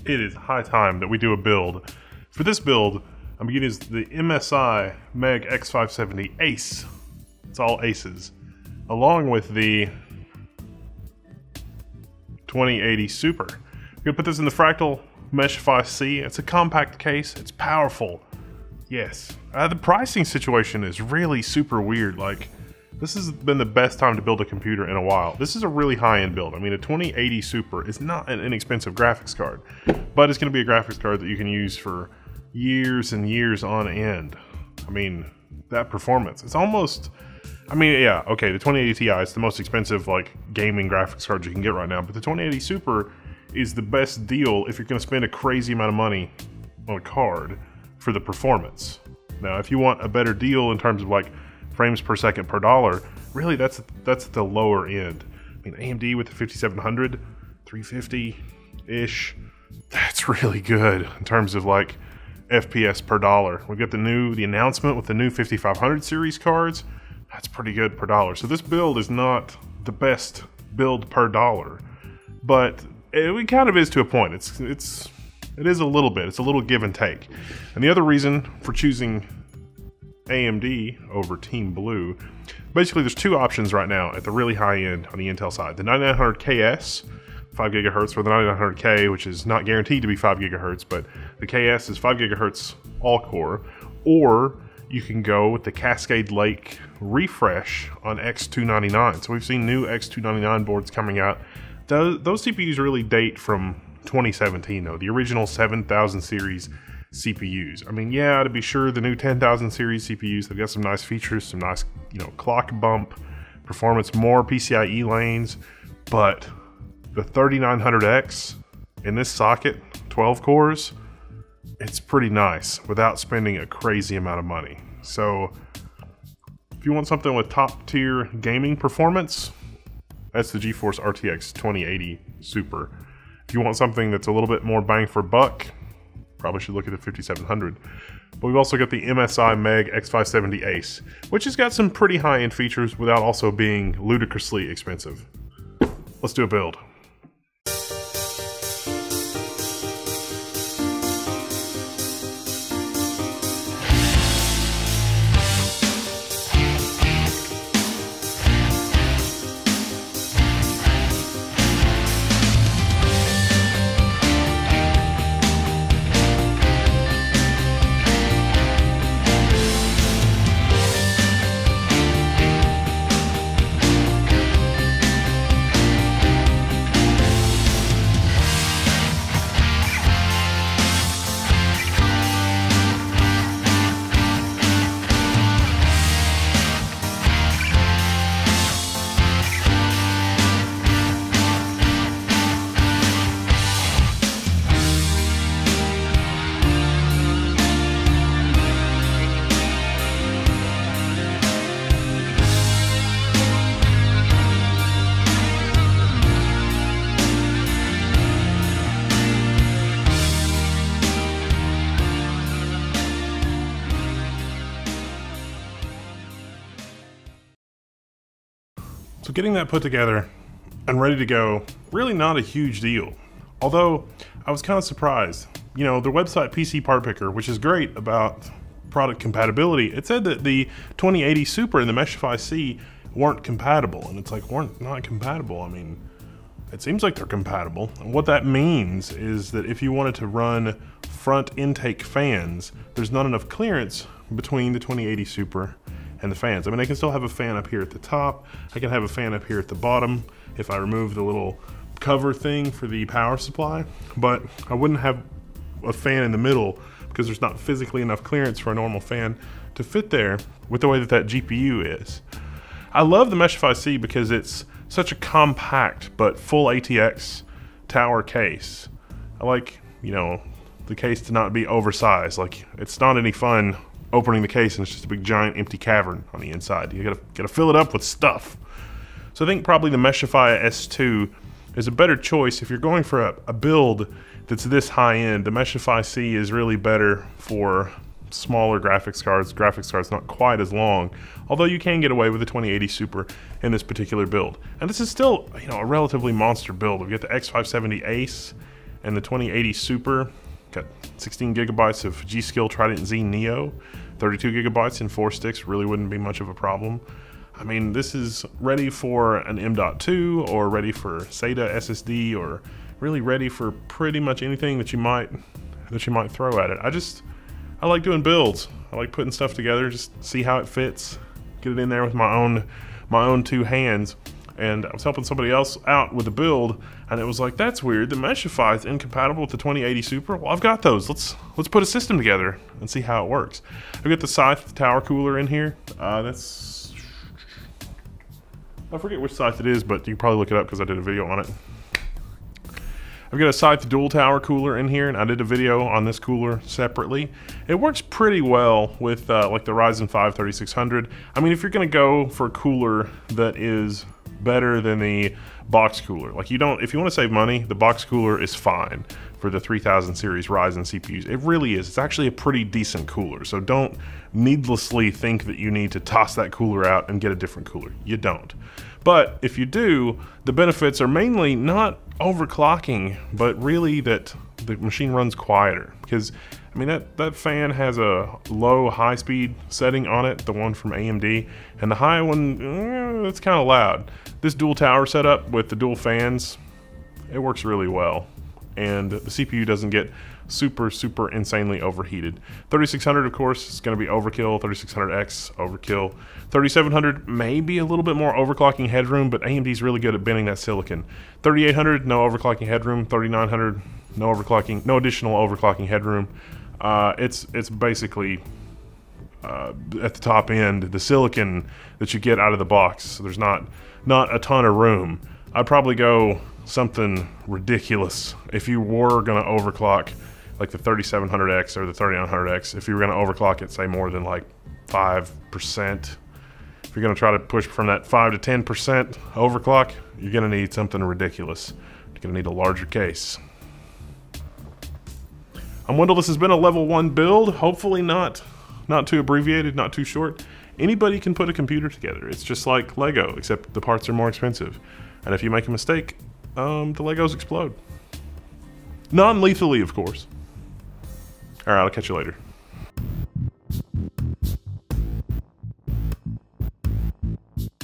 it is high time that we do a build. For this build, I'm going to use the MSI Meg X570 Ace. It's all aces. Along with the 2080 Super. I'm going to put this in the Fractal MSI C. It's a compact case. It's powerful. Yes. The pricing situation is really super weird. Like, this has been the best time to build a computer in a while. This is a really high-end build. I mean, a 2080 Super is not an inexpensive graphics card, but it's going to be a graphics card that you can use for years and years on end. I mean, that performance, it's almost, I mean, yeah, okay, the 2080 Ti is the most expensive, like, gaming graphics card you can get right now, but the 2080 Super is the best deal if you're going to spend a crazy amount of money on a card for the performance. Now, if you want a better deal in terms of, like, frames per second per dollar, really that's the lower end. I mean, AMD with the 5700, 350-ish, that's really good in terms of like FPS per dollar. We've got the announcement with the new 5500 series cards. That's pretty good per dollar. So this build is not the best build per dollar, but it kind of is to a point. It is a little bit. It's a little give and take. And the other reason for choosing AMD over Team Blue, basically there's two options right now at the really high end on the Intel side. The 9900KS, 5 gigahertz, or the 9900K, which is not guaranteed to be 5 gigahertz, but the KS is 5 gigahertz all core, or you can go with the Cascade Lake refresh on X299. So we've seen new X299 boards coming out. Those CPUs really date from 2017 though, the original 7000 series CPUs. I mean, yeah, to be sure, the new 10,000 series CPUs, they've got some nice features, some nice, clock bump performance, more PCIe lanes, but the 3900X in this socket, 12 cores, it's pretty nice without spending a crazy amount of money. So if you want something with top tier gaming performance, that's the GeForce RTX 2080 Super. If you want something that's a little bit more bang for buck, probably should look at the 5700. But we've also got the MSI Meg X570 Ace, which has got some pretty high-end features without also being ludicrously expensive. Let's do a build. So getting that put together and ready to go, really not a huge deal. Although, I was kind of surprised. Their website PC Part Picker, which is great about product compatibility, it said that the 2080 Super and the MSI C weren't compatible. And it's like, weren't not compatible. I mean, it seems like they're compatible. And what that means is that if you wanted to run front intake fans, there's not enough clearance between the 2080 Super and the fans. I mean, I can still have a fan up here at the top. I can have a fan up here at the bottom if I remove the little cover thing for the power supply, but I wouldn't have a fan in the middle because there's not physically enough clearance for a normal fan to fit there with the way that GPU is. I love the MSI C because it's such a compact but full ATX tower case. I like, the case to not be oversized. Like, it's not any fun opening the case and it's just a big giant empty cavern on the inside. You gotta fill it up with stuff. So I think probably the MSI S2 is a better choice if you're going for a build that's this high end. The MSI C is really better for smaller graphics cards not quite as long, although you can get away with the 2080 Super in this particular build. And this is still, a relatively monster build. We've got the X570 Ace and the 2080 Super. Got 16 gigabytes of G.Skill Trident Z Neo, 32 gigabytes in 4 sticks, really wouldn't be much of a problem. I mean, this is ready for an M.2 or ready for SATA SSD, or really ready for pretty much anything that you might throw at it. I like doing builds. I like putting stuff together, just see how it fits, get it in there with my own 2 hands. And I was helping somebody else out with a build, and it was like, that's weird. The Meshify is incompatible with the 2080 Super. Well, I've got those. Let's put a system together and see how it works. I've got the Scythe tower cooler in here. That's, I forget which Scythe it is, but you can probably look it up because I did a video on it. I've got a Scythe dual tower cooler in here, and I did a video on this cooler separately. It works pretty well with like the Ryzen 5 3600. I mean, if you're gonna go for a cooler that is better than the box cooler, like if you want to save money, the box cooler is fine for the 3000 series Ryzen CPUs. It really is. It's actually a pretty decent cooler, so don't needlessly think that you need to toss that cooler out and get a different cooler. You don't. But if you do, the benefits are mainly not overclocking, but really that the machine runs quieter. Because I mean, that fan has a low high speed setting on it, the one from AMD, and the high one, it's kind of loud. This dual tower setup with the dual fans, it works really well, and the CPU doesn't get super insanely overheated. 3600, of course, is going to be overkill. 3600X overkill. 3700 may be a little bit more overclocking headroom, but AMD's really good at bending that silicon. 3800, no overclocking headroom. 3900, no additional overclocking headroom. It's basically at the top end, the silicon that you get out of the box. So there's not a ton of room. I'd probably go something ridiculous if you were going to overclock, like the 3700X or the 3900X. If you were going to overclock it, say more than like 5%. If you're going to try to push from that 5 to 10% overclock, you're going to need something ridiculous. You're going to need a larger case. I'm Wendell. This has been a level 1 build. Hopefully not too abbreviated, not too short. Anybody can put a computer together. It's just like Lego, except the parts are more expensive. And if you make a mistake, the Legos explode. Non-lethally, of course. All right, I'll catch you later.